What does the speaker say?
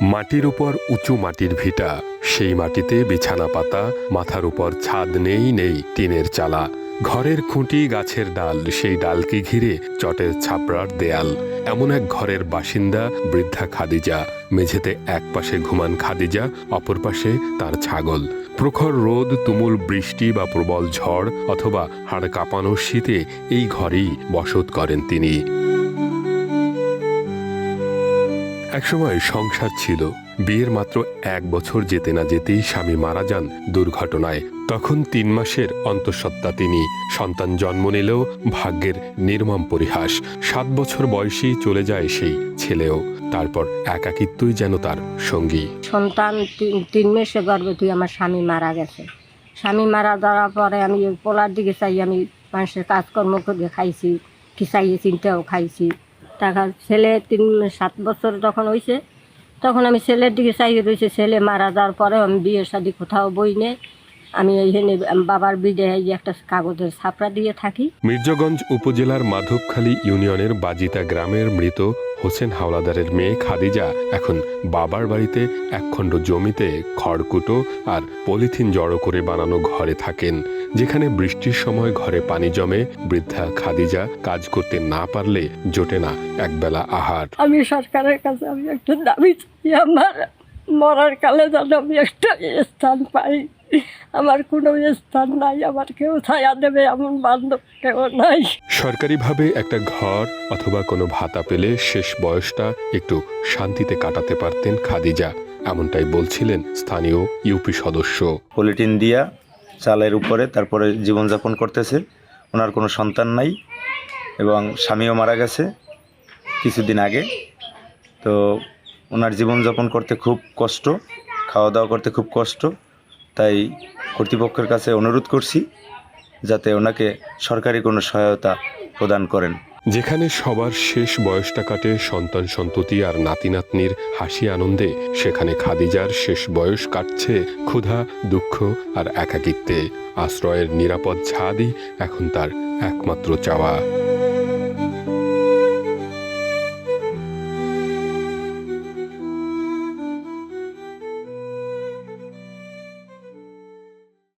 মাটির উপর উঁচু মাটির ভিটা, সেই মাটিতে বিছানা পাতা, মাথার উপর ছাদ নেই টিনের চালা, ঘরের খুঁটি গাছের ডাল, সেই ডালকে ঘিরে চটের ছাপড়ার দেয়াল। এমন এক ঘরের বাসিন্দা বৃদ্ধা খাদিজা। মেঝেতে এক পাশে ঘুমান খাদিজা, অপর পাশে তার ছাগল। প্রখর রোদ, তুমুল বৃষ্টি বা প্রবল ঝড় অথবা হাড় কাঁপানো শীতে এই ঘরেই বসত করেন তিনি। একসময় সংসার ছিল। বিয়ের মাত্র 1 বছর যেতে না যেতেই স্বামী মারা যান দুর্ঘটনায়। তখন 3 মাসের অন্তঃসত্ত্বা তিনি। সন্তান জন্ম নিলেও ভাগ্যের নির্মম পরিহাস। 7 বছর বয়সেই চলে যায় সেই ছেলেও। তারপর একাকিত্বই যেন তার সঙ্গী। সন্তান 3 মাসে গর্ভবতী আমার স্বামী মারা গেছে। স্বামী মারা যাওয়ার পরে আমি পোলার দিকে চাই, আমি মানুষের কাজকর্ম করে খাইছি, কি চাইয়ে চিন্তাও খাইছি। টাকা ছেলে 7 বছর যখন হয়েছে তখন আমি ছেলের দিকে চাইয়ে রয়েছে। ছেলে মারা যাওয়ার পরে আমি বিয়ের শাদী কোথাও বই নে, আমি এইখানে বাবার বিদেয় একটা কাগজের ছাপড়া দিয়ে থাকি। মির্জাগঞ্জ উপজেলার মাধবখালী ইউনিয়নের বাজিতা গ্রামের মৃত হোসেন হাওলাদারের মেয়ে খাদিজা এখন বাবার বাড়িতে একখণ্ড জমিতে খড়কুটো আর পলিথিন জড়ো করে বানানো ঘরে থাকেন, যেখানে বৃষ্টির সময় ঘরে পানি জমে। বৃদ্ধা খাদিজা কাজ করতে না পারলে জোটে না একবেলা আহার। আমি সরকারের কাছে আমি একটা দাবি চাই, আমার মরার কালে যেন আমি একটা স্থান পাই। আমার কোনো স্থান নাই, আমার কেউ ছায়া দেবে এমন বান্ধব কেউ নাই। সরকারিভাবে একটা ঘর অথবা কোনো ভাতা পেলে শেষ বয়সটা একটু শান্তিতে কাটাতে পারতেন খাদিজা, এমনটাই বলছিলেন স্থানীয় ইউপি সদস্য। পলিথিন দিয়া চালের উপরে তারপরে জীবনযাপন করতেছে। ওনার কোনো সন্তান নাই এবং স্বামীও মারা গেছে কিছুদিন আগে। তো ওনার জীবনযাপন করতে খুব কষ্ট, খাওয়া দাওয়া করতে খুব কষ্ট। তাই কর্তৃপক্ষের কাছে অনুরোধ করছি যাতে ওনাকে সরকারি কোনো সহায়তা প্রদান করেন। যেখানে সবার শেষ বয়সটা কাটে সন্তান সন্ততি আর নাতি নাতনির হাসি আনন্দে, সেখানে খাদিজার শেষ বয়স কাটছে ক্ষুধা, দুঃখ আর একাকিত্বে। আশ্রয়ের নিরাপদ ছাদই এখন তার একমাত্র চাওয়া।